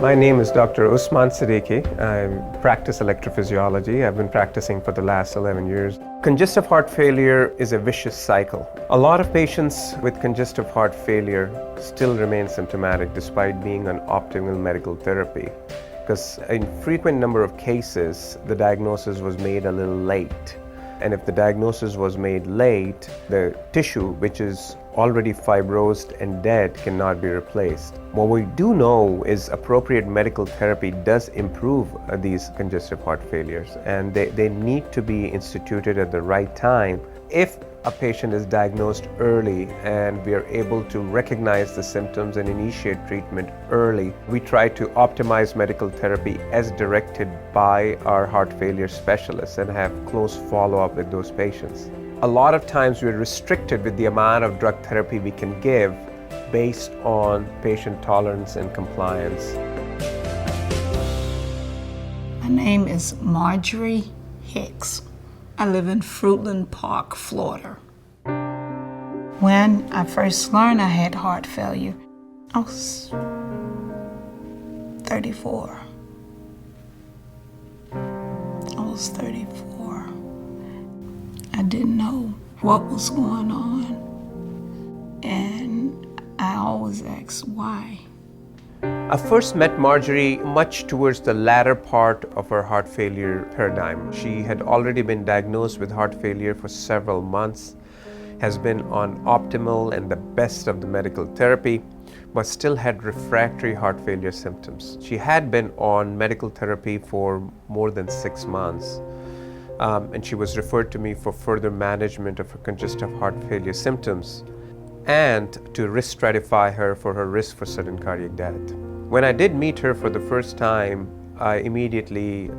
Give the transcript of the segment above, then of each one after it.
My name is Dr. Usman Siddiqui. I practice electrophysiology. I've been practicing for the last 11 years. Congestive heart failure is a vicious cycle. A lot of patients with congestive heart failure still remain symptomatic despite being on optimal medical therapy, because in frequent number of cases, the diagnosis was made a little late. And if the diagnosis was made late, the tissue, which is already fibrosed and dead, cannot be replaced. What we do know is appropriate medical therapy does improve these congestive heart failures, and they need to be instituted at the right time. If a patient is diagnosed early and we are able to recognize the symptoms and initiate treatment early, we try to optimize medical therapy as directed by our heart failure specialists and have close follow-up with those patients. A lot of times we're restricted with the amount of drug therapy we can give based on patient tolerance and compliance. My name is Marjorie Hicks. I live in Fruitland Park, Florida. When I first learned I had heart failure, I was 34. I didn't know what was going on, and I always asked why. I first met Marjorie much towards the latter part of her heart failure paradigm. She had already been diagnosed with heart failure for several months, has been on optimal and the best of the medical therapy, but still had refractory heart failure symptoms. She had been on medical therapy for more than 6 months, and she was referred to me for further management of her congestive heart failure symptoms and to risk stratify her for her risk for sudden cardiac death. When I did meet her for the first time, I immediately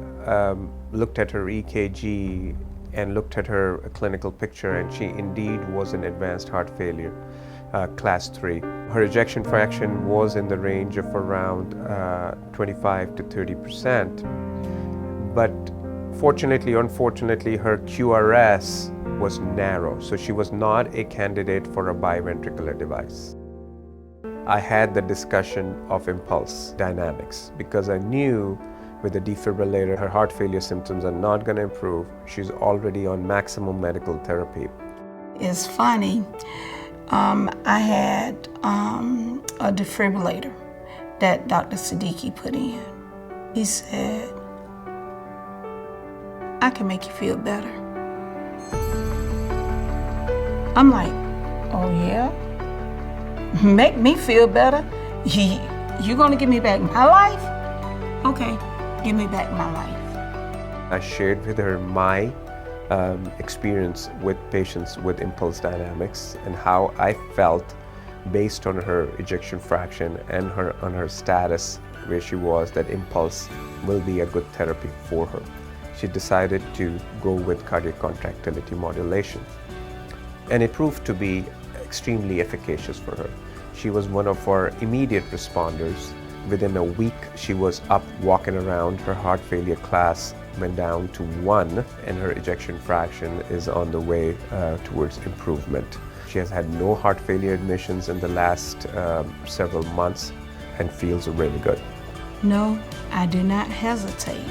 looked at her EKG and looked at her clinical picture, and she indeed was in advanced heart failure, class 3. Her ejection fraction was in the range of around 25 to 30%, but fortunately or unfortunately, her QRS was narrow, so she was not a candidate for a biventricular device. I had the discussion of impulse dynamics because I knew with the defibrillator, her heart failure symptoms are not going to improve. She's already on maximum medical therapy. It's funny, I had a defibrillator that Dr. Siddiqui put in. He said, "I can make you feel better." I'm like, "Oh yeah? Make me feel better? You gonna give me back my life? Okay, give me back my life." I shared with her my experience with patients with impulse dynamics and how I felt based on her ejection fraction and on her status where she was, that impulse will be a good therapy for her. She decided to go with cardiac contractility modulation, and it proved to be extremely efficacious for her. She was one of our immediate responders. Within a week, she was up walking around. Her heart failure class went down to 1, and her ejection fraction is on the way towards improvement. She has had no heart failure admissions in the last several months and feels really good. No, I did not hesitate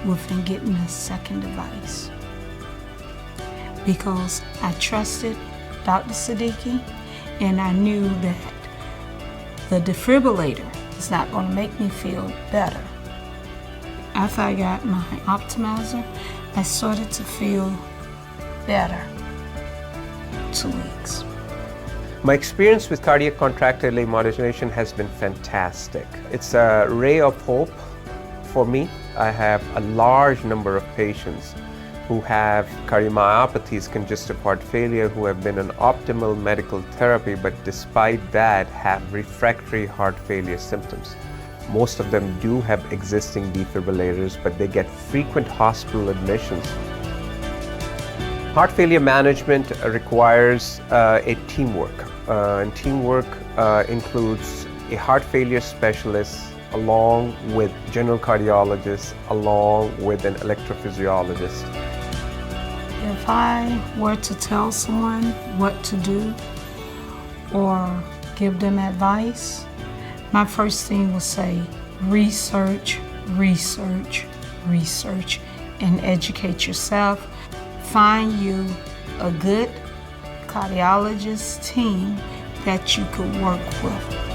within getting a second device because I trusted Dr. Siddiqui, and I knew that the defibrillator is not going to make me feel better. After I got my optimizer, I started to feel better. 2 weeks. My experience with cardiac contractility modulation has been fantastic. It's a ray of hope for me. I have a large number of patients who have cardiomyopathies, congestive heart failure, who have been on optimal medical therapy, but despite that have refractory heart failure symptoms. Most of them do have existing defibrillators, but they get frequent hospital admissions. Heart failure management requires a teamwork, and teamwork includes a heart failure specialist along with general cardiologists, along with an electrophysiologist. If I were to tell someone what to do or give them advice, my first thing will say, research, research, research, and educate yourself. Find you a good cardiologist team that you could work with.